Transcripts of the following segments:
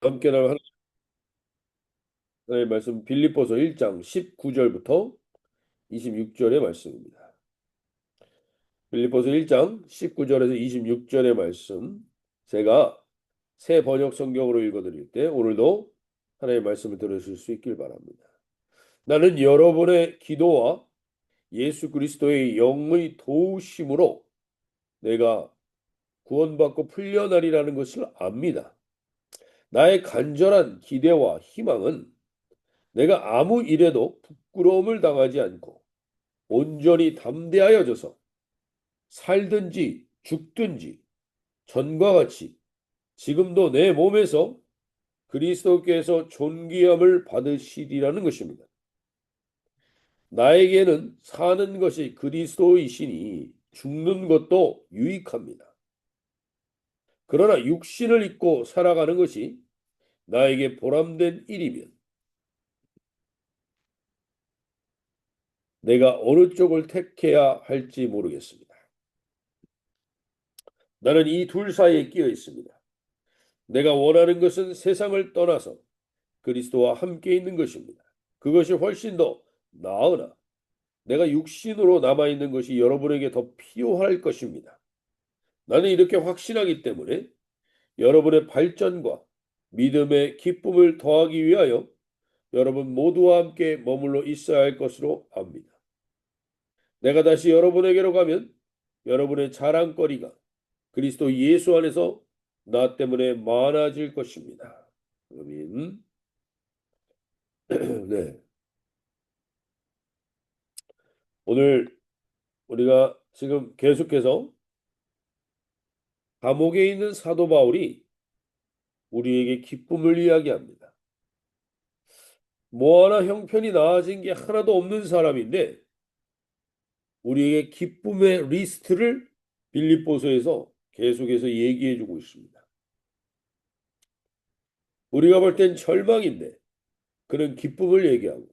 함께 나눌 하나님의 말씀 빌립보서 1장 19절부터 26절의 말씀입니다. 빌립보서 1장 19절에서 26절의 말씀 제가 새 번역 성경으로 읽어드릴 때 오늘도 하나님의 말씀을 들으실 수 있길 바랍니다. 나는 여러분의 기도와 예수 그리스도의 영의 도우심으로 내가 구원받고 풀려나리라는 것을 압니다. 나의 간절한 기대와 희망은 내가 아무 일에도 부끄러움을 당하지 않고 온전히 담대하여져서 살든지 죽든지 전과 같이 지금도 내 몸에서 그리스도께서 존귀함을 받으시리라는 것입니다. 나에게는 사는 것이 그리스도이시니 죽는 것도 유익합니다. 그러나 육신을 입고 살아가는 것이 나에게 보람된 일이면 내가 어느 쪽을 택해야 할지 모르겠습니다. 나는 이 둘 사이에 끼어 있습니다. 내가 원하는 것은 세상을 떠나서 그리스도와 함께 있는 것입니다. 그것이 훨씬 더 나으나 내가 육신으로 남아있는 것이 여러분에게 더 필요할 것입니다. 나는 이렇게 확신하기 때문에 여러분의 발전과 믿음의 기쁨을 더하기 위하여 여러분 모두와 함께 머물러 있어야 할 것으로 압니다. 내가 다시 여러분에게로 가면 여러분의 자랑거리가 그리스도 예수 안에서 나 때문에 많아질 것입니다. 아멘. 네. 오늘 우리가 지금 계속해서 감옥에 있는 사도 바울이 우리에게 기쁨을 이야기합니다. 뭐 하나 형편이 나아진 게 하나도 없는 사람인데 우리에게 기쁨의 리스트를 빌립보서에서 계속해서 얘기해주고 있습니다. 우리가 볼 땐 절망인데 그는 기쁨을 얘기하고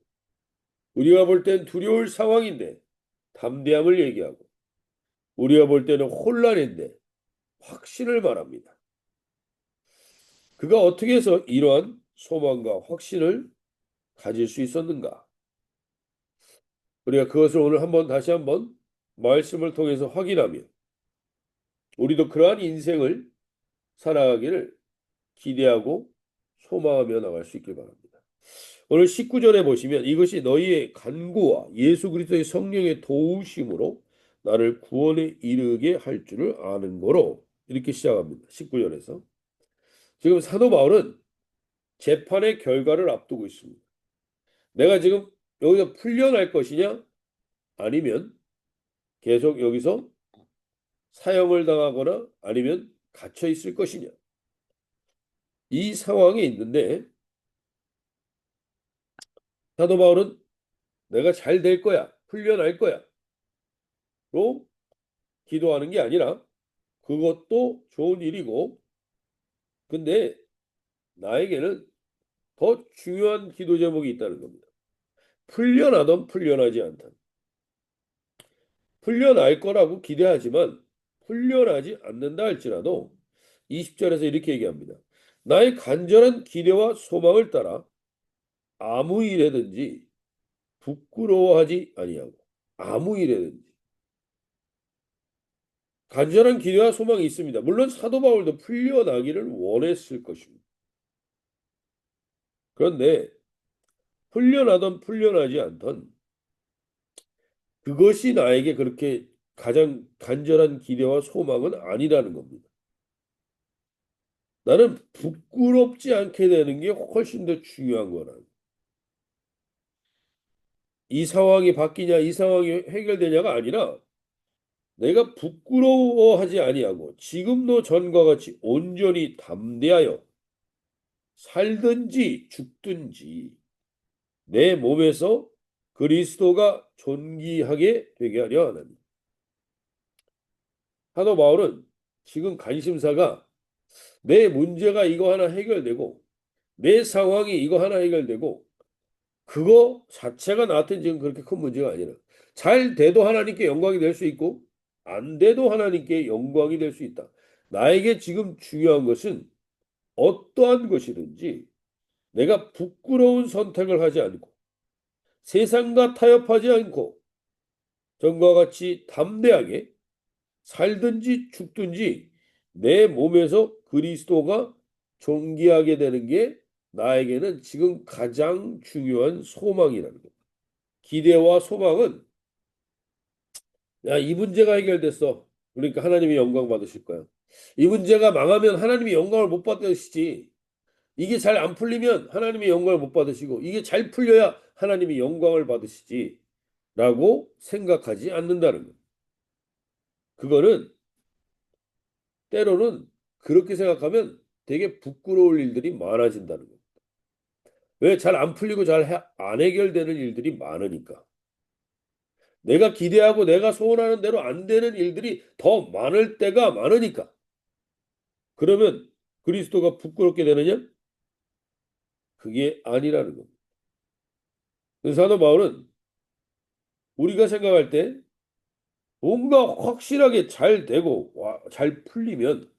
우리가 볼 땐 두려울 상황인데 담대함을 얘기하고 우리가 볼 때는 혼란인데 확신을 말합니다. 그가 어떻게 해서 이러한 소망과 확신을 가질 수 있었는가? 우리가 그것을 오늘 다시 한번 말씀을 통해서 확인하며 우리도 그러한 인생을 살아가기를 기대하고 소망하며 나갈 수 있길 바랍니다. 오늘 19절에 보시면 이것이 너희의 간구와 예수 그리스도의 성령의 도우심으로 나를 구원에 이르게 할 줄을 아는 거로 이렇게 시작합니다. 19절에서 지금 사도 바울은 재판의 결과를 앞두고 있습니다. 내가 지금 여기서 풀려날 것이냐 아니면 계속 여기서 사형을 당하거나 아니면 갇혀 있을 것이냐 이 상황에 있는데 사도 바울은 내가 잘 될 거야 풀려날 거야 로 기도하는 게 아니라 그것도 좋은 일이고 근데 나에게는 더 중요한 기도 제목이 있다는 겁니다. 풀려나든 풀려나지 않든 풀려날 거라고 기대하지만 풀려나지 않는다 할지라도 20절에서 이렇게 얘기합니다. 나의 간절한 기대와 소망을 따라 아무 일에든지 부끄러워하지 아니하고 아무 일에든지 간절한 기대와 소망이 있습니다. 물론 사도 바울도 풀려나기를 원했을 것입니다. 그런데 풀려나든 풀려나지 않든 그것이 나에게 그렇게 가장 간절한 기대와 소망은 아니라는 겁니다. 나는 부끄럽지 않게 되는 게 훨씬 더 중요한 거라. 이 상황이 바뀌냐, 이 상황이 해결되냐가 아니라 내가 부끄러워하지 아니하고 지금도 전과 같이 온전히 담대하여 살든지 죽든지 내 몸에서 그리스도가 존귀하게 되게 하려 하나니. 사도 바울은 지금 관심사가 내 문제가 이거 하나 해결되고 내 상황이 이거 하나 해결되고 그거 자체가 나한테는 지금 그렇게 큰 문제가 아니라 잘 돼도 하나님께 영광이 될 수 있고 안 돼도 하나님께 영광이 될 수 있다. 나에게 지금 중요한 것은 어떠한 것이든지 내가 부끄러운 선택을 하지 않고 세상과 타협하지 않고 전과 같이 담대하게 살든지 죽든지 내 몸에서 그리스도가 존귀하게 되는 게 나에게는 지금 가장 중요한 소망이라는 거예요. 기대와 소망은 야, 이 문제가 해결됐어. 그러니까 하나님이 영광 받으실 거야. 이 문제가 망하면 하나님이 영광을 못 받으시지. 이게 잘 안 풀리면 하나님이 영광을 못 받으시고 이게 잘 풀려야 하나님이 영광을 받으시지. 라고 생각하지 않는다는 거예요. 그거는 때로는 그렇게 생각하면 되게 부끄러울 일들이 많아진다는 거예요. 왜 잘 안 풀리고 잘 안 해결되는 일들이 많으니까. 내가 기대하고 내가 소원하는 대로 안 되는 일들이 더 많을 때가 많으니까. 그러면 그리스도가 부끄럽게 되느냐? 그게 아니라는 겁니다. 사도 바울은 우리가 생각할 때 뭔가 확실하게 잘 되고 잘 풀리면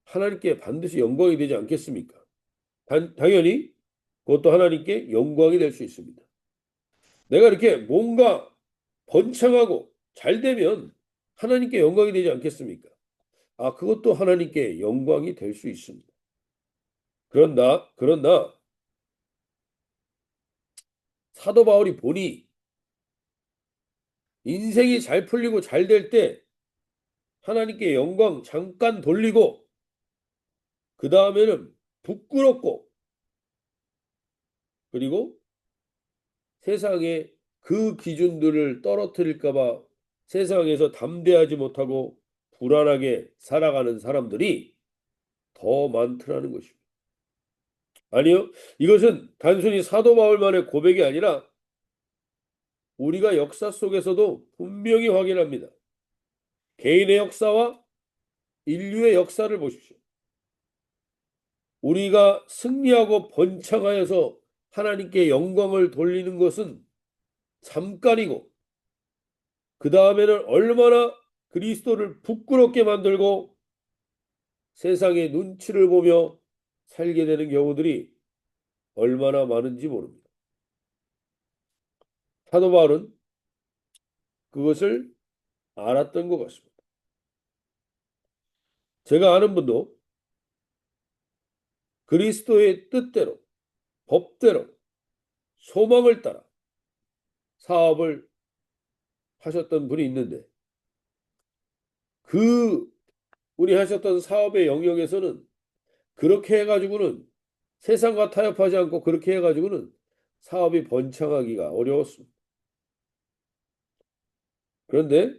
하나님께 반드시 영광이 되지 않겠습니까? 당연히 그것도 하나님께 영광이 될 수 있습니다. 내가 이렇게 뭔가 번창하고 잘 되면 하나님께 영광이 되지 않겠습니까? 아, 그것도 하나님께 영광이 될 수 있습니다. 그러나 사도 바울이 보니 인생이 잘 풀리고 잘 될 때 하나님께 영광 잠깐 돌리고 그 다음에는 부끄럽고 그리고 세상에 그 기준들을 떨어뜨릴까 봐 세상에서 담대하지 못하고 불안하게 살아가는 사람들이 더 많더라는 것입니다. 아니요. 이것은 단순히 사도 바울만의 고백이 아니라 우리가 역사 속에서도 분명히 확인합니다. 개인의 역사와 인류의 역사를 보십시오. 우리가 승리하고 번창하여서 하나님께 영광을 돌리는 것은 잠깐이고 그 다음에는 얼마나 그리스도를 부끄럽게 만들고 세상의 눈치를 보며 살게 되는 경우들이 얼마나 많은지 모릅니다. 사도 바울은 그것을 알았던 것 같습니다. 제가 아는 분도 그리스도의 뜻대로, 법대로, 소망을 따라 사업을 하셨던 분이 있는데 그 우리 하셨던 사업의 영역에서는 그렇게 해가지고는 세상과 타협하지 않고 그렇게 해가지고는 사업이 번창하기가 어려웠습니다. 그런데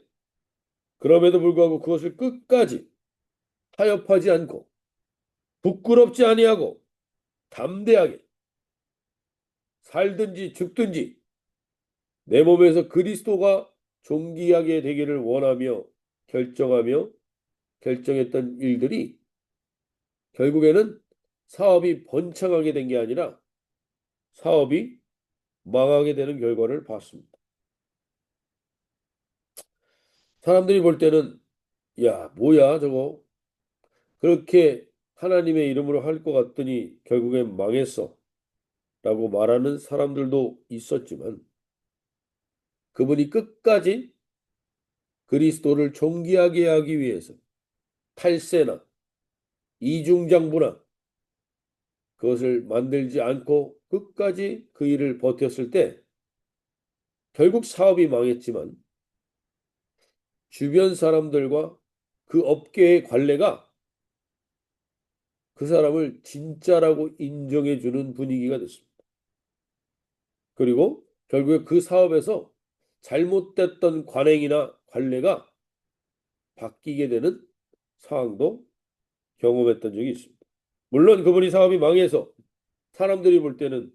그럼에도 불구하고 그것을 끝까지 타협하지 않고 부끄럽지 아니하고 담대하게 살든지 죽든지 내 몸에서 그리스도가 존귀하게 되기를 원하며 결정하며 결정했던 일들이 결국에는 사업이 번창하게 된 게 아니라 사업이 망하게 되는 결과를 봤습니다. 사람들이 볼 때는 야, 뭐야 저거 그렇게 하나님의 이름으로 할 것 같더니 결국엔 망했어 라고 말하는 사람들도 있었지만 그분이 끝까지 그리스도를 존귀하게 하기 위해서 탈세나 이중장부나 그것을 만들지 않고 끝까지 그 일을 버텼을 때 결국 사업이 망했지만 주변 사람들과 그 업계의 관례가 그 사람을 진짜라고 인정해 주는 분위기가 됐습니다. 그리고 결국에 그 사업에서 잘못됐던 관행이나 관례가 바뀌게 되는 상황도 경험했던 적이 있습니다. 물론 그분이 사업이 망해서 사람들이 볼 때는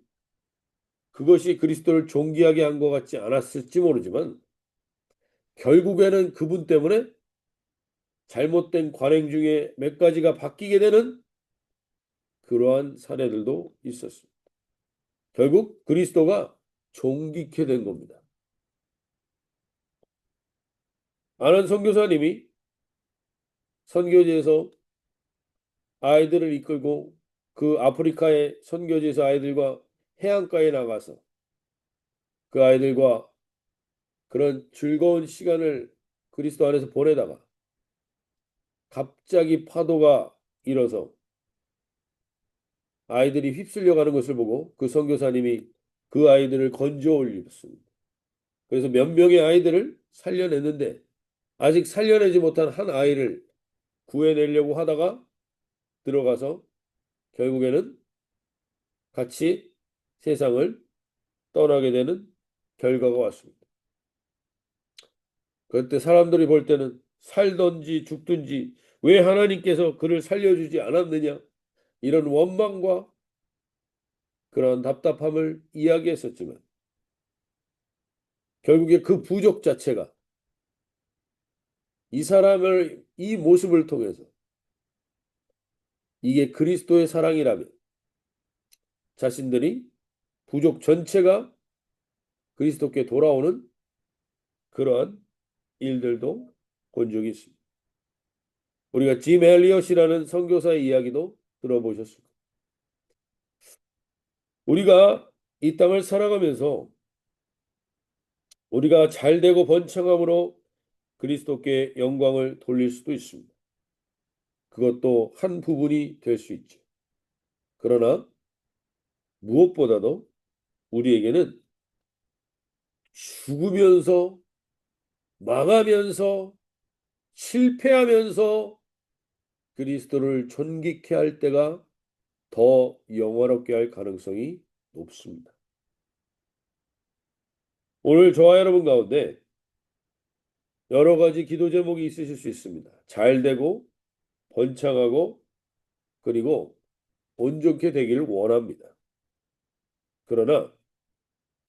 그것이 그리스도를 존귀하게 한 것 같지 않았을지 모르지만 결국에는 그분 때문에 잘못된 관행 중에 몇 가지가 바뀌게 되는 그러한 사례들도 있었습니다. 결국 그리스도가 존귀케 된 겁니다. 아는 선교사님이 선교지에서 아이들을 이끌고 그 아프리카의 선교지에서 아이들과 해안가에 나가서 그 아이들과 그런 즐거운 시간을 그리스도 안에서 보내다가 갑자기 파도가 일어서 아이들이 휩쓸려 가는 것을 보고 그 선교사님이 그 아이들을 건져 올렸습니다. 그래서 몇 명의 아이들을 살려냈는데 아직 살려내지 못한 한 아이를 구해내려고 하다가 들어가서 결국에는 같이 세상을 떠나게 되는 결과가 왔습니다. 그때 사람들이 볼 때는 살든지 죽든지 왜 하나님께서 그를 살려주지 않았느냐 이런 원망과 그런 답답함을 이야기했었지만 결국에 그 부족 자체가 이 사람을 이 모습을 통해서 이게 그리스도의 사랑이라면 자신들이 부족 전체가 그리스도께 돌아오는 그러한 일들도 본 적이 있습니다. 우리가 짐 엘리엇이라는 선교사의 이야기도 들어보셨을 겁니다. 우리가 이 땅을 살아가면서 우리가 잘되고 번창함으로 그리스도께 영광을 돌릴 수도 있습니다. 그것도 한 부분이 될 수 있죠. 그러나 무엇보다도 우리에게는 죽으면서 망하면서 실패하면서 그리스도를 존귀케 할 때가 더 영화롭게 할 가능성이 높습니다. 오늘 저와 여러분 가운데 여러 가지 기도 제목이 있으실 수 있습니다. 잘 되고 번창하고 그리고 온전케 되기를 원합니다. 그러나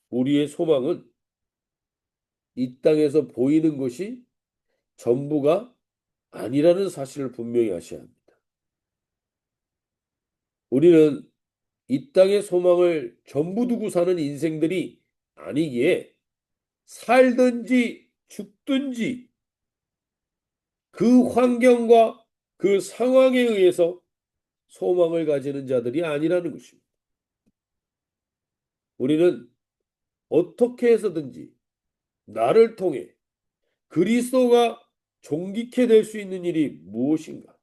우리의 소망은 이 땅에서 보이는 것이 전부가 아니라는 사실을 분명히 아셔야 합니다. 우리는 이 땅의 소망을 전부 두고 사는 인생들이 아니기에 살든지 죽든지 그 환경과 그 상황에 의해서 소망을 가지는 자들이 아니라는 것입니다. 우리는 어떻게 해서든지 나를 통해 그리스도가 존귀케 될 수 있는 일이 무엇인가?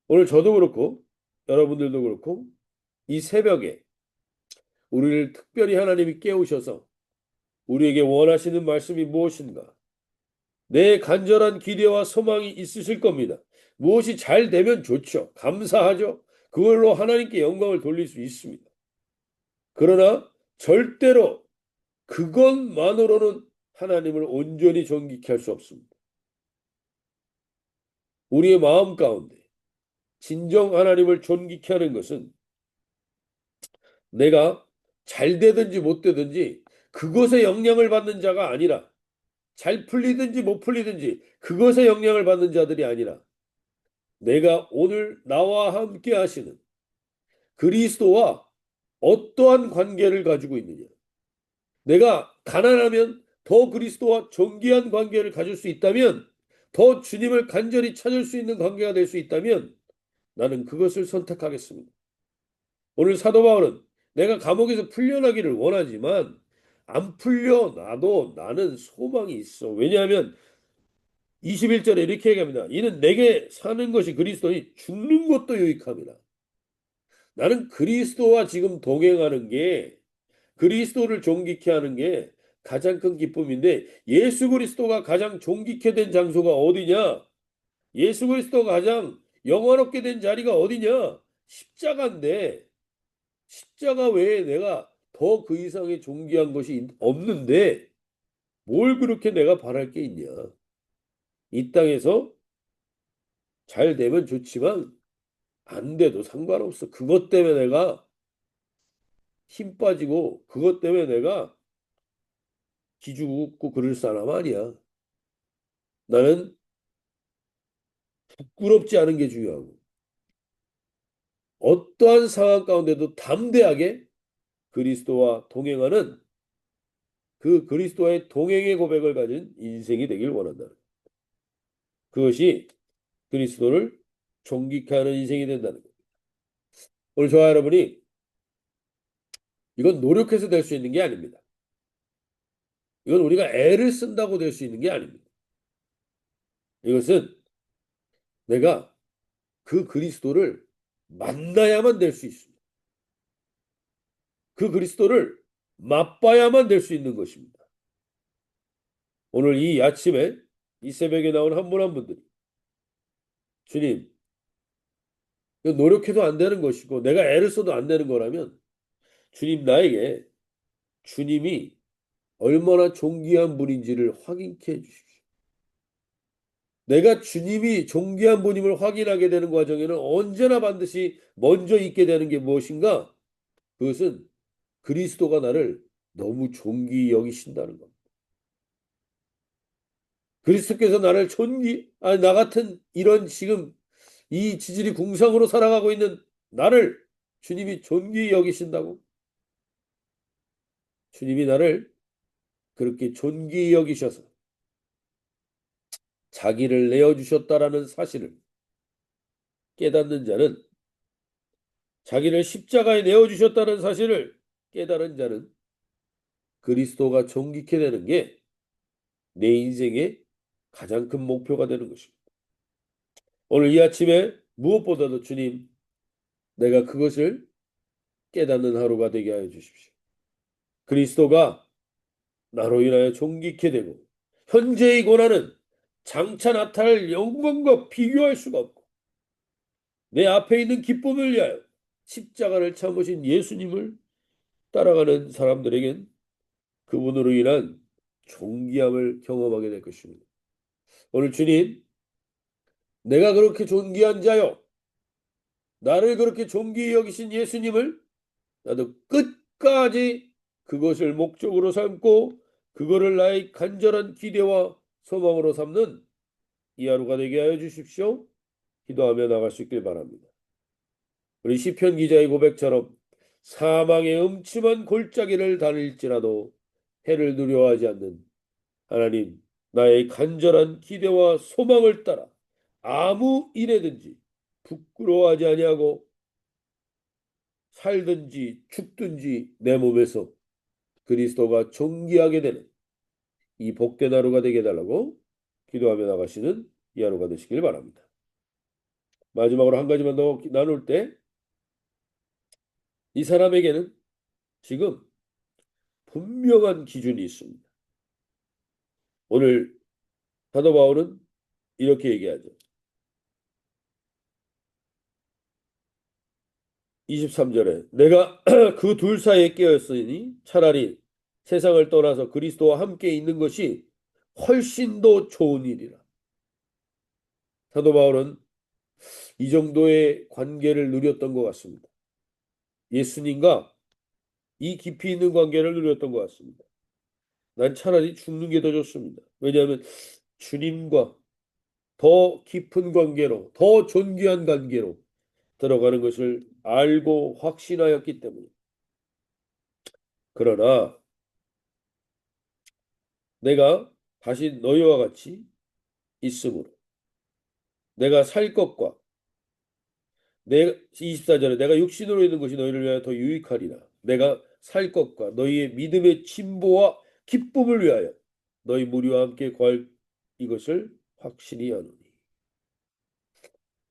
오늘 저도 그렇고 여러분들도 그렇고 이 새벽에 우리를 특별히 하나님이 깨우셔서 우리에게 원하시는 말씀이 무엇인가? 내 간절한 기대와 소망이 있으실 겁니다. 무엇이 잘 되면 좋죠. 감사하죠. 그걸로 하나님께 영광을 돌릴 수 있습니다. 그러나 절대로 그것만으로는 하나님을 온전히 존귀케 할 수 없습니다. 우리의 마음 가운데 진정 하나님을 존귀케 하는 것은 내가 잘 되든지 못 되든지 그것에 영향을 받는 자가 아니라 잘 풀리든지 못 풀리든지 그것에 영향을 받는 자들이 아니라 내가 오늘 나와 함께 하시는 그리스도와 어떠한 관계를 가지고 있느냐. 내가 가난하면 더 그리스도와 존귀한 관계를 가질 수 있다면 더 주님을 간절히 찾을 수 있는 관계가 될 수 있다면 나는 그것을 선택하겠습니다. 오늘 사도 바울은 내가 감옥에서 풀려나기를 원하지만 안 풀려나도 나는 소망이 있어. 왜냐하면 21절에 이렇게 얘기합니다. 이는 내게 사는 것이 그리스도니 죽는 것도 유익함이라. 나는 그리스도와 지금 동행하는 게 그리스도를 존귀케 하는 게 가장 큰 기쁨인데 예수 그리스도가 가장 존귀케 된 장소가 어디냐? 예수 그리스도가 가장 영화롭게 된 자리가 어디냐? 십자가인데 십자가 외에 내가 더 그 이상의 존귀한 것이 없는데 뭘 그렇게 내가 바랄 게 있냐? 이 땅에서 잘 되면 좋지만 안 돼도 상관없어. 그것 때문에 내가 힘 빠지고 그것 때문에 내가 기죽고 그럴 사람 아니야. 나는 부끄럽지 않은 게 중요하고 어떠한 상황 가운데도 담대하게 그리스도와 동행하는 그 그리스도와의 동행의 고백을 가진 인생이 되길 원한다. 그것이 그리스도를 존귀케 하는 인생이 된다는 거예요. 오늘 저와 여러분이 이건 노력해서 될 수 있는 게 아닙니다. 이건 우리가 애를 쓴다고 될 수 있는 게 아닙니다. 이것은 내가 그 그리스도를 만나야만 될 수 있습니다. 그 그리스도를 맛봐야만 될 수 있는 것입니다. 오늘 이 아침에 이 새벽에 나온 한 분 한 분들이 주님, 이거 노력해도 안 되는 것이고 내가 애를 써도 안 되는 거라면 주님 나에게 주님이 얼마나 존귀한 분인지를 확인케 해주십시오. 내가 주님이 존귀한 분임을 확인하게 되는 과정에는 언제나 반드시 먼저 있게 되는 게 무엇인가? 그것은 그리스도가 나를 너무 존귀히 여기신다는 겁니다. 그리스도께서 나를 나 같은 이런 지금 이 지질이 궁상으로 살아가고 있는 나를 주님이 존귀히 여기신다고? 주님이 나를 그렇게 존귀히 여기셔서 자기를 내어주셨다라는 사실을 깨닫는 자는 자기를 십자가에 내어주셨다는 사실을 깨달은 자는 그리스도가 존귀케 되는 게 내 인생의 가장 큰 목표가 되는 것입니다. 오늘 이 아침에 무엇보다도 주님, 내가 그것을 깨닫는 하루가 되게 하여 주십시오. 그리스도가 나로 인하여 존귀케 되고 현재의 고난은 장차 나타날 영광과 비교할 수가 없고 내 앞에 있는 기쁨을 위하여 십자가를 참으신 예수님을 따라가는 사람들에겐 그분으로 인한 존귀함을 경험하게 될 것입니다. 오늘 주님, 내가 그렇게 존귀한 자요, 나를 그렇게 존귀히 여기신 예수님을 나도 끝까지 그것을 목적으로 삼고 그거를 나의 간절한 기대와 소망으로 삼는 이 하루가 되게 하여 주십시오. 기도하며 나갈 수 있길 바랍니다. 우리 시편 기자의 고백처럼 사망의 음침한 골짜기를 다닐지라도 해를 두려워하지 않는 하나님, 나의 간절한 기대와 소망을 따라 아무 일에든지 부끄러워하지 아니하고 살든지 죽든지 내 몸에서 그리스도가 존귀하게 되는 이 복된 하루가 되게 해달라고 기도하며 나가시는 이 하루가 되시길 바랍니다. 마지막으로 한 가지만 더 나눌 때 이 사람에게는 지금 분명한 기준이 있습니다. 오늘 사도 바울은 이렇게 얘기하죠. 23절에 내가 그 둘 사이에 끼었으니 차라리 세상을 떠나서 그리스도와 함께 있는 것이 훨씬 더 좋은 일이라. 사도 바울은 이 정도의 관계를 누렸던 것 같습니다. 예수님과 이 깊이 있는 관계를 누렸던 것 같습니다. 난 차라리 죽는 게 더 좋습니다. 왜냐하면 주님과 더 깊은 관계로, 더 존귀한 관계로 들어가는 것을 알고 확신하였기 때문에. 그러나 내가 다시 너희와 같이 있으므로 내가 살 것과 내 24절에 내가 육신으로 있는 것이 너희를 위하여 더 유익하리라. 내가 살 것과 너희의 믿음의 진보와 기쁨을 위하여 너희 무리와 함께 구할 이것을 확실히 아노니.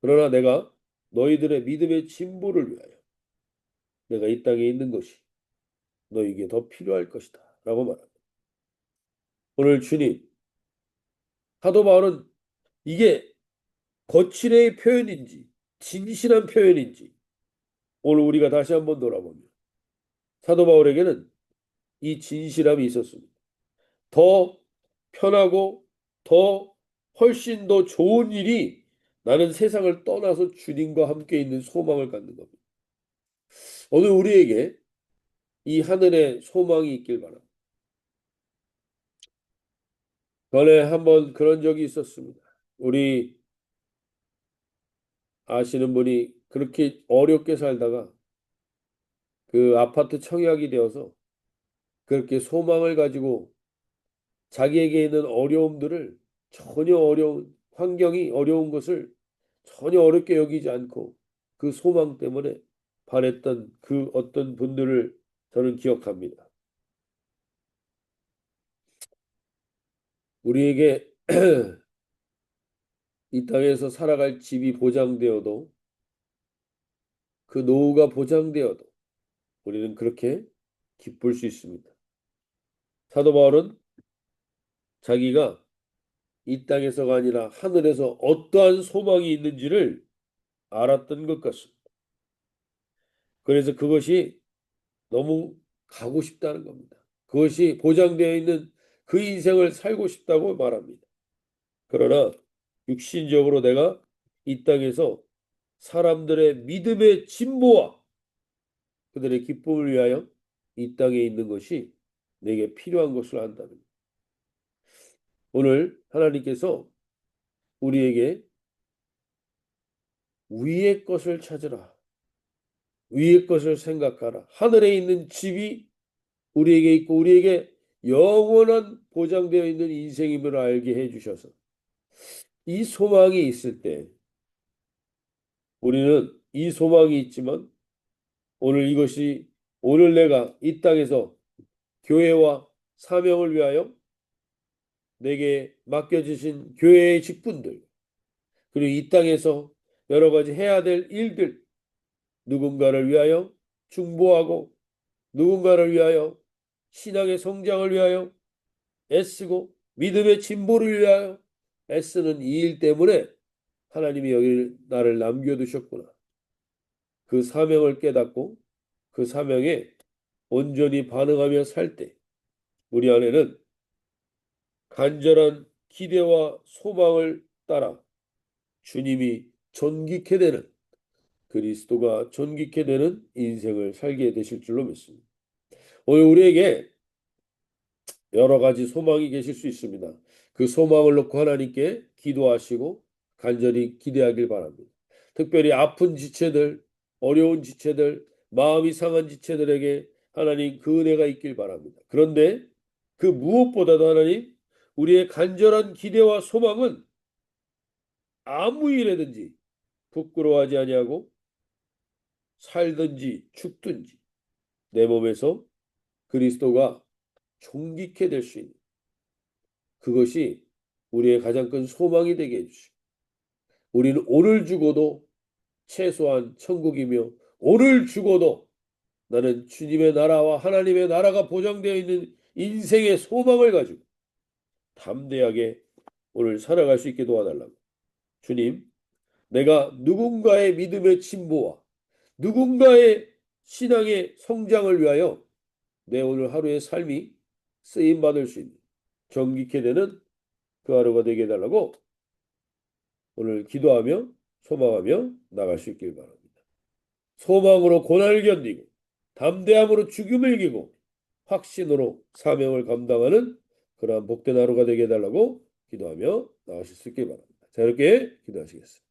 그러나 내가 너희들의 믿음의 진보를 위하여 내가 이 땅에 있는 것이 너희에게 더 필요할 것이다 라고 말합니다. 오늘 주님, 사도 바울은 이게 거칠의 표현인지 진실한 표현인지 오늘 우리가 다시 한번 돌아보면 사도 바울에게는 이 진실함이 있었습니다. 더 편하고 더 훨씬 더 좋은 일이 나는 세상을 떠나서 주님과 함께 있는 소망을 갖는 겁니다. 오늘 우리에게 이 하늘의 소망이 있길 바랍니다. 전에 한번 그런 적이 있었습니다. 우리 아시는 분이 그렇게 어렵게 살다가 그 아파트 청약이 되어서 그렇게 소망을 가지고 자기에게 있는 어려움들을 전혀 어려운 환경이 어려운 것을 전혀 어렵게 여기지 않고 그 소망 때문에 반했던 그 어떤 분들을 저는 기억합니다. 우리에게 이 땅에서 살아갈 집이 보장되어도 그 노후가 보장되어도 우리는 그렇게 기쁠 수 있습니다. 사도 바울은 자기가 이 땅에서가 아니라 하늘에서 어떠한 소망이 있는지를 알았던 것 같습니다. 그래서 그것이 너무 가고 싶다는 겁니다. 그것이 보장되어 있는 그 인생을 살고 싶다고 말합니다. 그러나 육신적으로 내가 이 땅에서 사람들의 믿음의 진보와 그들의 기쁨을 위하여 이 땅에 있는 것이 내게 필요한 것을 안다는 것. 오늘 하나님께서 우리에게 위의 것을 찾으라. 위의 것을 생각하라. 하늘에 있는 집이 우리에게 있고 우리에게 영원한 보장되어 있는 인생임을 알게 해주셔서 이 소망이 있을 때 우리는 이 소망이 있지만 오늘 이것이 오늘 내가 이 땅에서 교회와 사명을 위하여 내게 맡겨주신 교회의 직분들 그리고 이 땅에서 여러 가지 해야 될 일들 누군가를 위하여 중보하고 누군가를 위하여 신앙의 성장을 위하여 애쓰고 믿음의 진보를 위하여 애쓰는 이 일 때문에 하나님이 여기 나를 남겨두셨구나. 그 사명을 깨닫고 그 사명에 온전히 반응하며 살 때 우리 안에는 간절한 기대와 소망을 따라 주님이 존귀케 되는 그리스도가 존귀케 되는 인생을 살게 되실 줄로 믿습니다. 오늘 우리에게 여러 가지 소망이 계실 수 있습니다. 그 소망을 놓고 하나님께 기도하시고 간절히 기대하길 바랍니다. 특별히 아픈 지체들, 어려운 지체들, 마음이 상한 지체들에게 하나님 그 은혜가 있길 바랍니다. 그런데 그 무엇보다도 하나님 우리의 간절한 기대와 소망은 아무 일에든지 부끄러워하지 아니하고 살든지 죽든지 내 몸에서 그리스도가 존귀케 될 수 있는 그것이 우리의 가장 큰 소망이 되게 해주시고 우리는 오늘 죽어도 최소한 천국이며 오늘 죽어도 나는 주님의 나라와 하나님의 나라가 보장되어 있는 인생의 소망을 가지고 담대하게 오늘 살아갈 수 있게 도와달라고. 주님, 내가 누군가의 믿음의 진보와 누군가의 신앙의 성장을 위하여 내 오늘 하루의 삶이 쓰임받을 수 있는 정직케 되는 그 하루가 되게 해달라고 오늘 기도하며 소망하며 나갈 수 있길 바랍니다. 소망으로 고난을 견디고 담대함으로 죽음을 이기고 확신으로 사명을 감당하는 그러한 복된 하루가 되게 해달라고 기도하며 나가실 수 있길 바랍니다. 자, 이렇게 기도하시겠습니다.